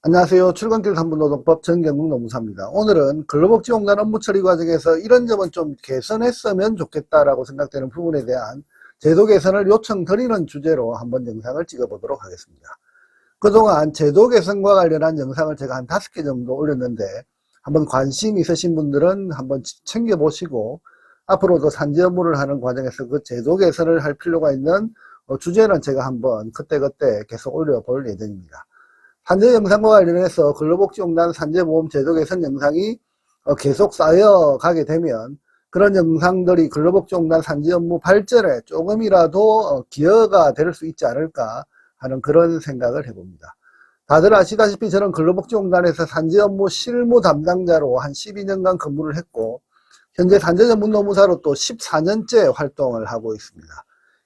안녕하세요. 출근길 3분 노동법 정경국 노무사입니다. 오늘은 근로복지공단 업무 처리 과정에서 이런 점은 좀 개선했으면 좋겠다라고 생각되는 부분에 대한 제도 개선을 요청드리는 주제로 한번 영상을 찍어보도록 하겠습니다. 그동안 제도 개선과 관련한 영상을 제가 한 5개 정도 올렸는데 한번 관심 있으신 분들은 한번 챙겨보시고 앞으로도 산재 업무를 하는 과정에서 그 제도 개선을 할 필요가 있는 주제는 제가 한번 그때그때 계속 올려볼 예정입니다. 산재 영상과 관련해서 근로복지공단 산재보험 제도 개선 영상이 계속 쌓여가게 되면 그런 영상들이 근로복지공단 산재 업무 발전에 조금이라도 기여가 될 수 있지 않을까 하는 그런 생각을 해봅니다. 다들 아시다시피 저는 근로복지공단에서 산재 업무 실무 담당자로 한 12년간 근무를 했고 현재 산재전문노무사로 또 14년째 활동을 하고 있습니다.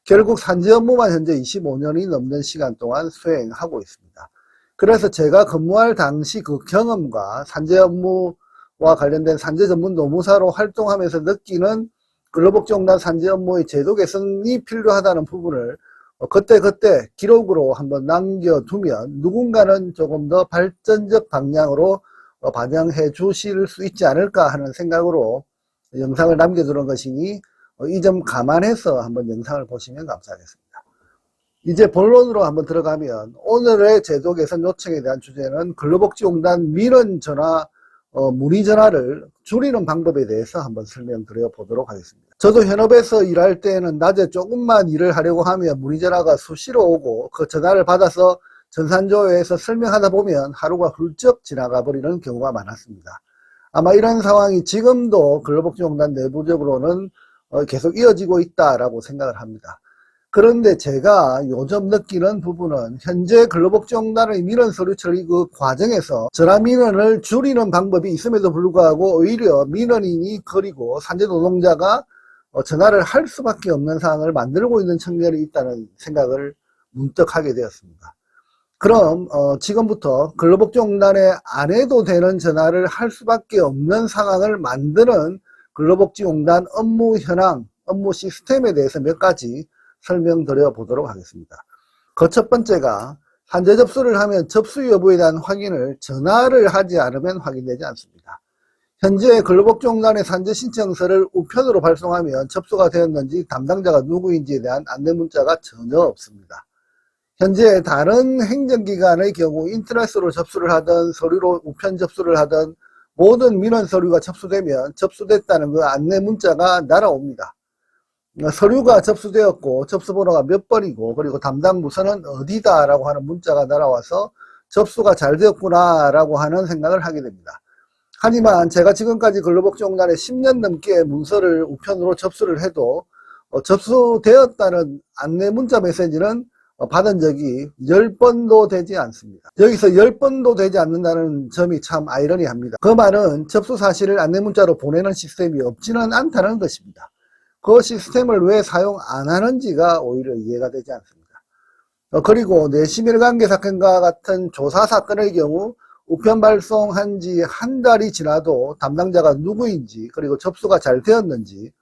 결국 산재 업무만 현재 25년이 넘는 시간 동안 수행하고 있습니다. 그래서 제가 근무할 당시 그 경험과 산재 업무와 관련된 산재 전문 노무사로 활동하면서 느끼는 근로복지공단 산재 업무의 제도 개선이 필요하다는 부분을 그때그때 기록으로 한번 남겨두면 누군가는 조금 더 발전적 방향으로 반영해 주실 수 있지 않을까 하는 생각으로 영상을 남겨두는 것이니 이 점 감안해서 한번 영상을 보시면 감사하겠습니다. 이제 본론으로 한번 들어가면 오늘의 제도 개선 요청에 대한 주제는 근로복지공단 민원 전화, 문의 전화를 줄이는 방법에 대해서 한번 설명드려 보도록 하겠습니다. 저도 현업에서 일할 때는 낮에 조금만 일을 하려고 하면 문의 전화가 수시로 오고 그 전화를 받아서 전산조회에서 설명하다 보면 하루가 훌쩍 지나가 버리는 경우가 많았습니다. 아마 이런 상황이 지금도 근로복지공단 내부적으로는 계속 이어지고 있다라고 생각을 합니다. 그런데 제가 요즘 느끼는 부분은 현재 근로복지공단의 민원 서류 처리 그 과정에서 전화 민원을 줄이는 방법이 있음에도 불구하고 오히려 민원인이 거리고 산재 노동자가 전화를 할 수밖에 없는 상황을 만들고 있는 측면이 있다는 생각을 문득 하게 되었습니다. 그럼 지금부터 근로복지공단에 안 해도 되는 전화를 할 수밖에 없는 상황을 만드는 근로복지공단 업무 현황, 업무 시스템에 대해서 몇 가지 설명드려 보도록 하겠습니다. 그 첫 번째가 산재 접수를 하면 접수 여부에 대한 확인을 전화를 하지 않으면 확인되지 않습니다. 현재 근로복지공단의 산재 신청서를 우편으로 발송하면 접수가 되었는지 담당자가 누구인지에 대한 안내 문자가 전혀 없습니다. 현재 다른 행정기관의 경우 인터넷으로 접수를 하든 서류로 우편 접수를 하든 모든 민원 서류가 접수되면 접수됐다는 그 안내 문자가 날아옵니다. 서류가 접수되었고 접수번호가 몇 번이고 그리고 담당 부서는 어디다 라고 하는 문자가 날아와서 접수가 잘 되었구나 라고 하는 생각을 하게 됩니다. 하지만 제가 지금까지 근로복지공단에 10년 넘게 문서를 우편으로 접수를 해도 접수되었다는 안내 문자 메시지는 받은 적이 10번도 되지 않습니다. 여기서 10번도 되지 않는다는 점이 참 아이러니합니다. 그 말은 접수 사실을 안내 문자로 보내는 시스템이 없지는 않다는 것입니다. 그 시스템을 왜 사용 안 하는지가 오히려 이해가 되지 않습니다. 그리고 내시밀관계 사건과 같은 조사 사건의 경우 우편 발송한 지 한 달이 지나도 담당자가 누구인지 그리고 접수가 잘 되었는지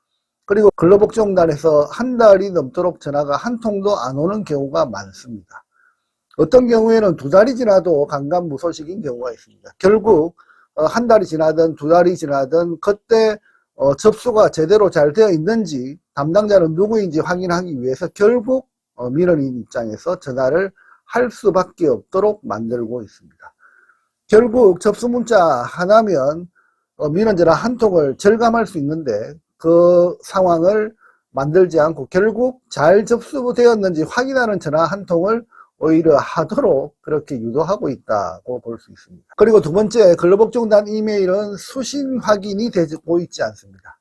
그리고 근로복지공단에서 한 달이 넘도록 전화가 한 통도 안 오는 경우가 많습니다. 어떤 경우에는 2달이 지나도 강간무소식인 경우가 있습니다. 결국 한 달이 지나든 2달이 지나든 그때 접수가 제대로 잘 되어 있는지 담당자는 누구인지 확인하기 위해서 결국 민원인 입장에서 전화를 할 수밖에 없도록 만들고 있습니다. 결국 접수 문자 하나면 민원 전화 한 통을 절감할 수 있는데 그 상황을 만들지 않고 결국 잘 접수되었는지 확인하는 전화 한 통을 오히려 하도록 그렇게 유도하고 있다고 볼 수 있습니다. 그리고 두 번째, 근로복지공단 이메일은 수신 확인이 되고 있지 않습니다.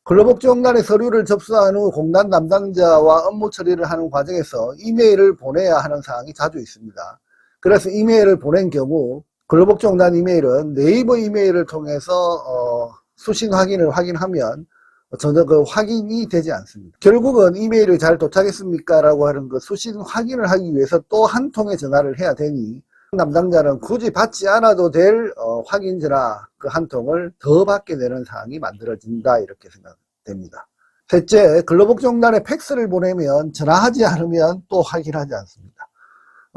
근로복지공단의 서류를 접수한 후 공단 담당자와 업무 처리를 하는 과정에서 이메일을 보내야 하는 사항이 자주 있습니다. 그래서 이메일을 보낸 경우 근로복지공단 이메일은 네이버 이메일을 통해서 수신 확인을 확인하면 전혀 그 확인이 되지 않습니다. 결국은 이메일이 잘 도착했습니까? 라고 하는 그 수신 확인을 하기 위해서 또 한 통의 전화를 해야 되니 담당자는 굳이 받지 않아도 될 확인 전화 그 한 통을 더 받게 되는 상황이 만들어진다, 이렇게 생각됩니다. 셋째, 근로복지공단에 팩스를 보내면 전화하지 않으면 또 확인하지 않습니다.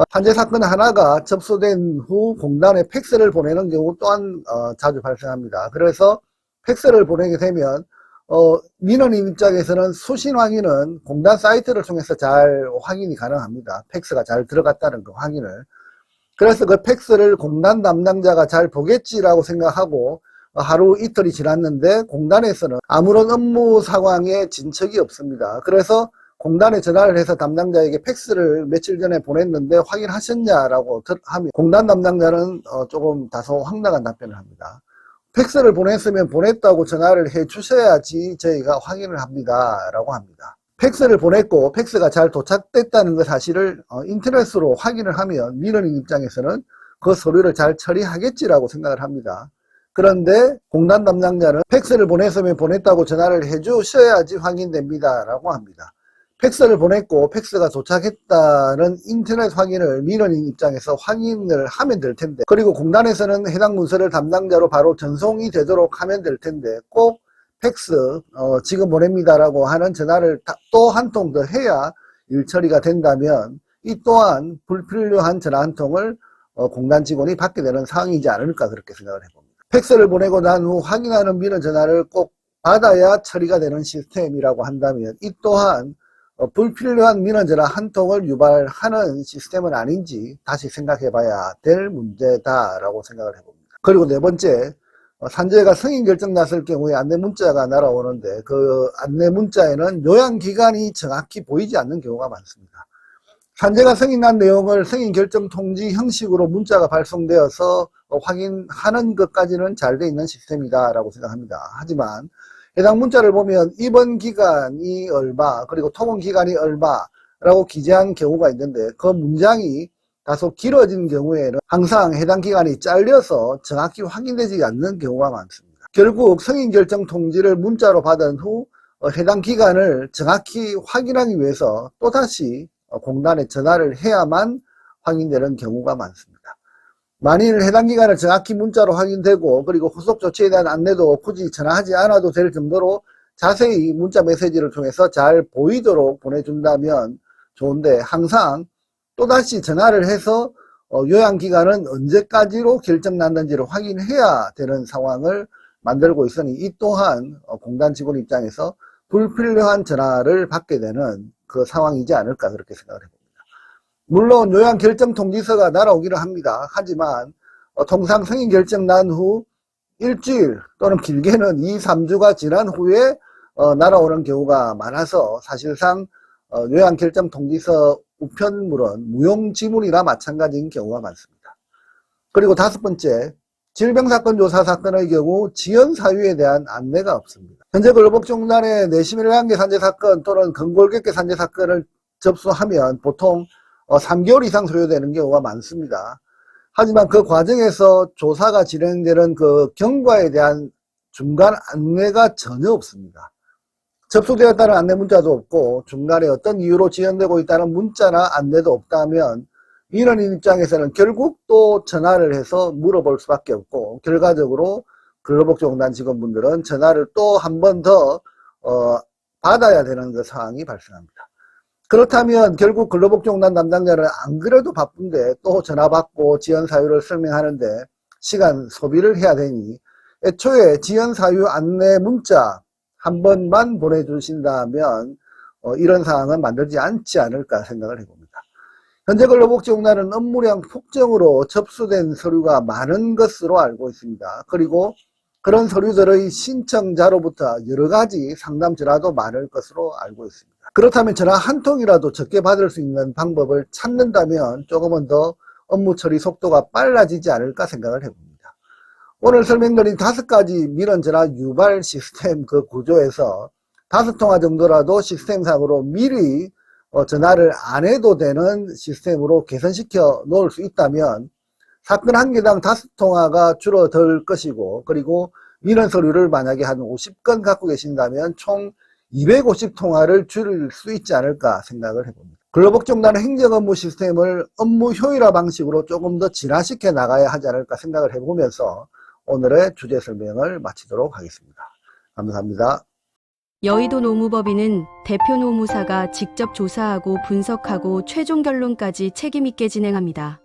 한재 사건 하나가 접수된 후 공단에 팩스를 보내는 경우 또한 자주 발생합니다. 그래서 팩스를 보내게 되면 민원인 입장에서는 수신 확인은 공단 사이트를 통해서 잘 확인이 가능합니다. 팩스가 잘 들어갔다는 그 확인을. 그래서 그 팩스를 공단 담당자가 잘 보겠지라고 생각하고 하루 이틀이 지났는데 공단에서는 아무런 업무 상황에 진척이 없습니다. 그래서 공단에 전화를 해서 담당자에게 팩스를 며칠 전에 보냈는데 확인하셨냐라고 하면 공단 담당자는 조금 다소 황당한 답변을 합니다. 팩스를 보냈으면 보냈다고 전화를 해 주셔야지 저희가 확인을 합니다 라고 합니다. 팩스를 보냈고 팩스가 잘 도착됐다는 그 사실을 인터넷으로 확인을 하면 민원인 입장에서는 그 서류를 잘 처리하겠지라고 생각을 합니다. 그런데 공단 담당자는 팩스를 보냈으면 보냈다고 전화를 해 주셔야지 확인됩니다 라고 합니다. 팩스를 보냈고 팩스가 도착했다는 인터넷 확인을 민원인 입장에서 확인을 하면 될 텐데, 그리고 공단에서는 해당 문서를 담당자로 바로 전송이 되도록 하면 될 텐데 꼭 팩스 지금 보냅니다 라고 하는 전화를 또 한 통 더 해야 일 처리가 된다면 이 또한 불필요한 전화 한 통을 공단 직원이 받게 되는 상황이지 않을까, 그렇게 생각을 해봅니다. 팩스를 보내고 난 후 확인하는 민원 전화를 꼭 받아야 처리가 되는 시스템이라고 한다면 이 또한 불필요한 민원 전화 한 통을 유발하는 시스템은 아닌지 다시 생각해 봐야 될 문제다라고 생각을 해봅니다. 그리고 네 번째, 산재가 승인 결정 났을 경우에 안내 문자가 날아오는데 그 안내 문자에는 요양기간이 정확히 보이지 않는 경우가 많습니다. 산재가 승인난 내용을 승인 결정 통지 형식으로 문자가 발송되어서 확인하는 것까지는 잘 돼 있는 시스템이다 라고 생각합니다. 하지만 해당 문자를 보면 입원 기간이 얼마, 그리고 통원 기간이 얼마라고 기재한 경우가 있는데 그 문장이 다소 길어진 경우에는 항상 해당 기간이 잘려서 정확히 확인되지 않는 경우가 많습니다. 결국 승인 결정 통지를 문자로 받은 후 해당 기간을 정확히 확인하기 위해서 또다시 공단에 전화를 해야만 확인되는 경우가 많습니다. 만일 해당 기간을 정확히 문자로 확인되고 그리고 후속 조치에 대한 안내도 굳이 전화하지 않아도 될 정도로 자세히 문자 메시지를 통해서 잘 보이도록 보내준다면 좋은데, 항상 또다시 전화를 해서 요양기간은 언제까지로 결정났는지를 확인해야 되는 상황을 만들고 있으니 이 또한 공단 직원 입장에서 불필요한 전화를 받게 되는 그 상황이지 않을까, 그렇게 생각을 해봅니다. 물론 요양결정통지서가 날아오기는 합니다. 하지만 통상 승인 결정 난 후 일주일 또는 길게는 2, 3주가 지난 후에 날아오는 경우가 많아서 사실상 요양결정통지서 우편물은 무용지물이나 마찬가지인 경우가 많습니다. 그리고 다섯 번째, 질병사건 조사 사건의 경우 지연사유에 대한 안내가 없습니다. 현재 근로복지공단의 내심 1단계 산재사건 또는 근골격계 산재사건을 접수하면 보통 3개월 이상 소요되는 경우가 많습니다. 하지만 그 과정에서 조사가 진행되는 그 경과에 대한 중간 안내가 전혀 없습니다. 접수되었다는 안내 문자도 없고 중간에 어떤 이유로 지연되고 있다는 문자나 안내도 없다면 민원인 입장에서는 결국 또 전화를 해서 물어볼 수밖에 없고, 결과적으로 근로복지공단 직원분들은 전화를 또 한 번 더 받아야 되는 그 상황이 발생합니다. 그렇다면 결국 근로복지공단 담당자는 안 그래도 바쁜데 또 전화 받고 지연 사유를 설명하는데 시간 소비를 해야 되니 애초에 지연 사유 안내 문자 한 번만 보내주신다면 이런 상황은 만들지 않지 않을까 생각을 해봅니다. 현재 근로복지공단은 업무량 폭증으로 접수된 서류가 많은 것으로 알고 있습니다. 그리고 그런 서류들의 신청자로부터 여러 가지 상담 전화도 많을 것으로 알고 있습니다. 그렇다면 전화 한 통이라도 적게 받을 수 있는 방법을 찾는다면 조금은 더 업무 처리 속도가 빨라지지 않을까 생각을 해봅니다. 오늘 설명드린 5가지 민원 전화 유발 시스템 그 구조에서 5통화 정도라도 시스템상으로 미리 전화를 안 해도 되는 시스템으로 개선시켜 놓을 수 있다면 사건 한 개당 5통화가 줄어들 것이고, 그리고 민원 서류를 만약에 한 50건 갖고 계신다면 총 250통화를 줄일 수 있지 않을까 생각을 해봅니다. 근로복지공단의 행정업무 시스템을 업무 효율화 방식으로 조금 더 진화시켜 나가야 하지 않을까 생각을 해보면서 오늘의 주제 설명을 마치도록 하겠습니다. 감사합니다. 여의도 노무법인은 대표 노무사가 직접 조사하고 분석하고 최종 결론까지 책임 있게 진행합니다.